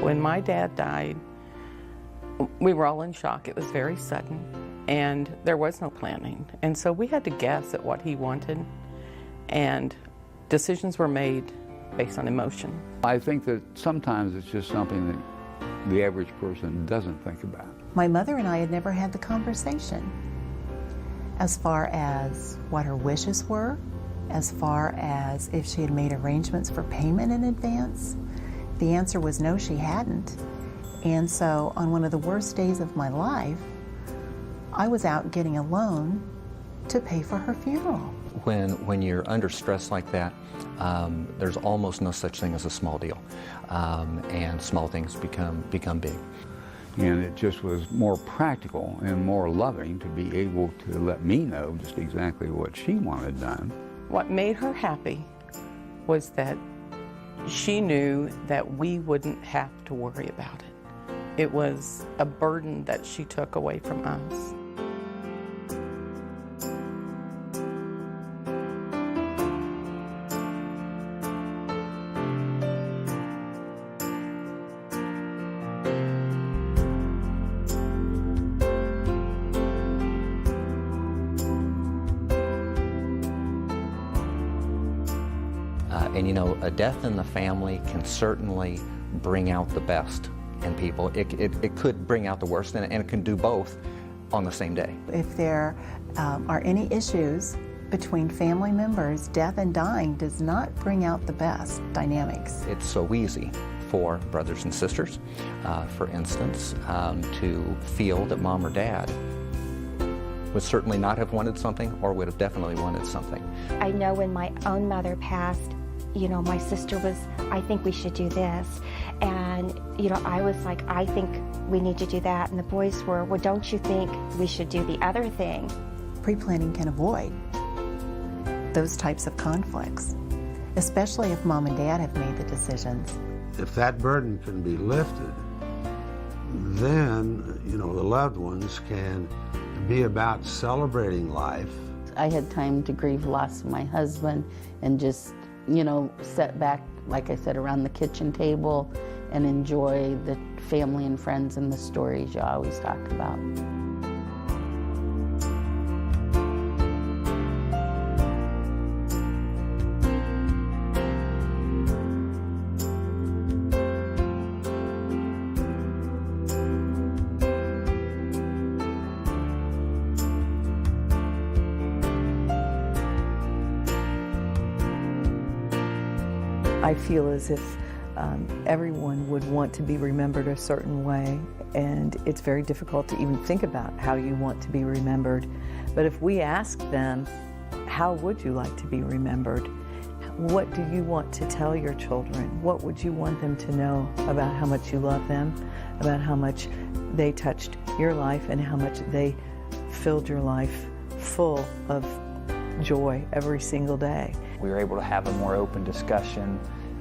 When my dad died, we were all in shock. It was very sudden, and there was no planning. And so we had to guess at what he wanted, and decisions were made based on emotion. I think that sometimes it's just something that the average person doesn't think about. My mother and I had never had the conversation as far as what her wishes were, as far as if she had made arrangements for payment in advance. The answer was no, she hadn't. And so on one of the worst days of my life, I was out getting a loan to pay for her funeral. When you're under stress like that, there's almost no such thing as a small deal, and small things become big. And it just was more practical and more loving to be able to let me know just exactly what she wanted done. What made her happy was that she knew that we wouldn't have to worry about it. It was a burden that she took away from us. And you know, a death in the family can certainly bring out the best in people. It could bring out the worst, and it can do both on the same day. If there are any issues between family members, death and dying does not bring out the best dynamics. It's so easy for brothers and sisters, for instance, to feel that mom or dad would certainly not have wanted something or would have definitely wanted something. I know when my own mother passed, you know, my sister was, I think we should do this. And, you know, I was like, I think we need to do that. And the boys were, well, don't you think we should do the other thing? Pre-planning can avoid those types of conflicts, especially if mom and dad have made the decisions. If that burden can be lifted, then, you know, the loved ones can be about celebrating life. I had time to grieve loss of my husband and just, you know, sit back, like I said, around the kitchen table and enjoy the family and friends and the stories you always talk about. I feel as if everyone would want to be remembered a certain way, and it's very difficult to even think about how you want to be remembered. But if we ask them, how would you like to be remembered? What do you want to tell your children? What would you want them to know about how much you love them, about how much they touched your life and how much they filled your life full of joy every single day? We were able to have a more open discussion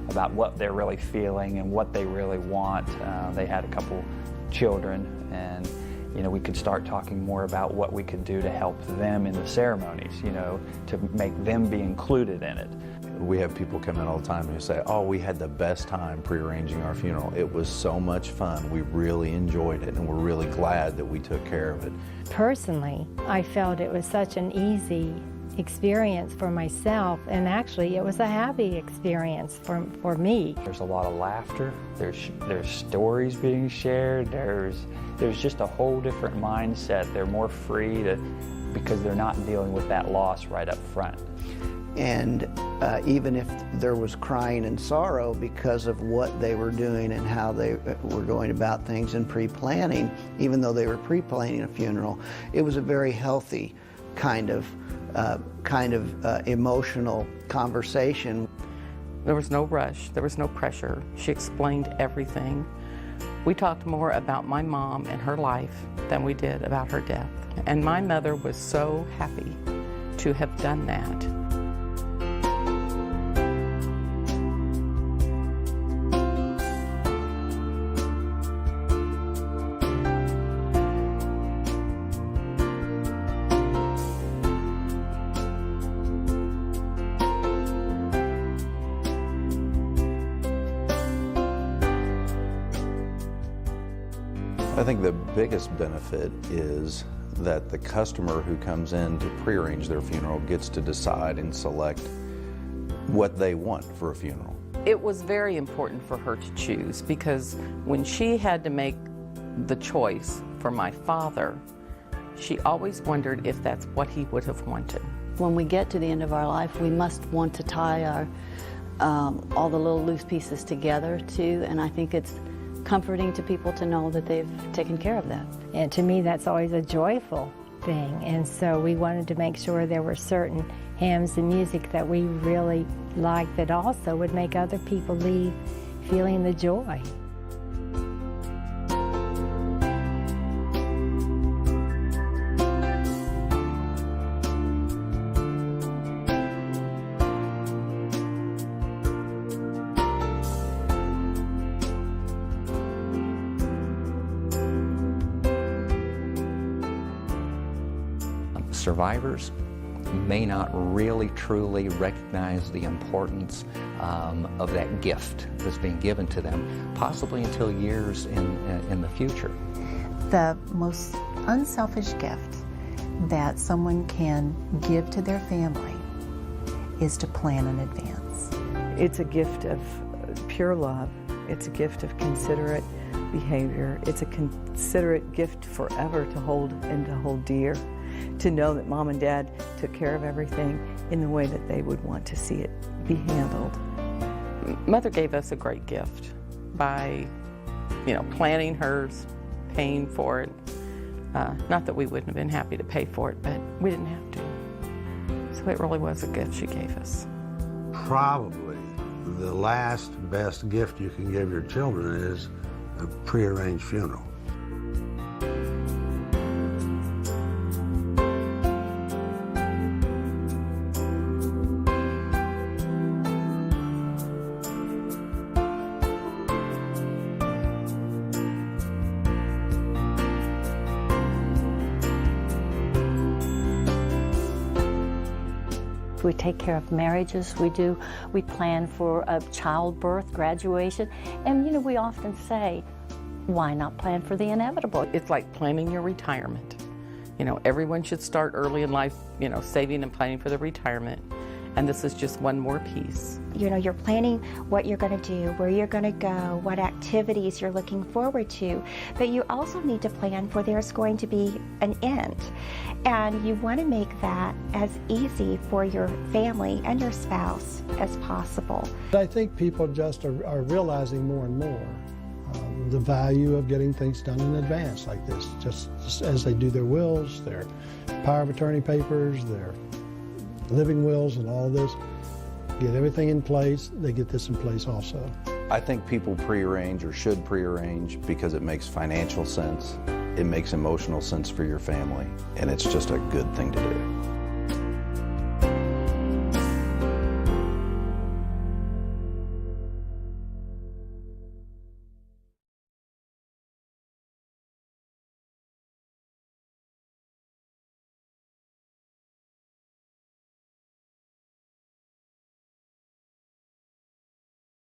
about what they're really feeling and what they really want. They had a couple children, and you know, we could start talking more about what we could do to help them in the ceremonies, you know, to make them be included in it. We have people come in all the time who say, oh, we had the best time pre-arranging our funeral. It was so much fun. We really enjoyed it, and we're really glad that we took care of it. Personally, I felt it was such an easy experience for myself, and actually it was a happy experience for me. There's a lot of laughter, there's stories being shared, there's just a whole different mindset. They're more free because they're not dealing with that loss right up front. And even if there was crying and sorrow because of what they were doing and how they were going about things and pre-planning, even though they were pre-planning a funeral, it was a very healthy kind of emotional conversation. There was no rush, there was no pressure. She explained everything. We talked more about my mom and her life than we did about her death. And my mother was so happy to have done that. think the biggest benefit is that the customer who comes in to prearrange their funeral gets to decide and select what they want for a funeral. It was very important for her to choose, because when she had to make the choice for my father, she always wondered if that's what he would have wanted. When we get to the end of our life, we must want to tie our all the little loose pieces together too, and I think it's comforting to people to know that they've taken care of that. And to me, that's always a joyful thing. And so we wanted to make sure there were certain hymns and music that we really liked that also would make other people leave feeling the joy. Survivors may not really truly recognize the importance of that gift that's being given to them, possibly until years in the future. The most unselfish gift that someone can give to their family is to plan in advance. It's a gift of pure love. It's a gift of considerate behavior. It's a considerate gift forever to hold and to hold dear. To know that Mom and Dad took care of everything in the way that they would want to see it be handled. Mother gave us a great gift by, planning hers, paying for it. Not that we wouldn't have been happy to pay for it, but we didn't have to. So it really was a gift she gave us. Probably the last best gift you can give your children is a prearranged funeral. We take care of marriages, we plan for a childbirth, graduation, and we often say, why not plan for the inevitable? It's like planning your retirement. Everyone should start early in life, saving and planning for their retirement. And this is just one more piece. You're planning what you're going to do, where you're going to go, what activities you're looking forward to, but you also need to plan for there's going to be an end. And you want to make that as easy for your family and your spouse as possible. I think people just are realizing more and more the value of getting things done in advance like this, just as they do their wills, their power of attorney papers, their living wills and all this. Get everything in place, they get this in place also. I think people prearrange or should prearrange because it makes financial sense, it makes emotional sense for your family, and it's just a good thing to do.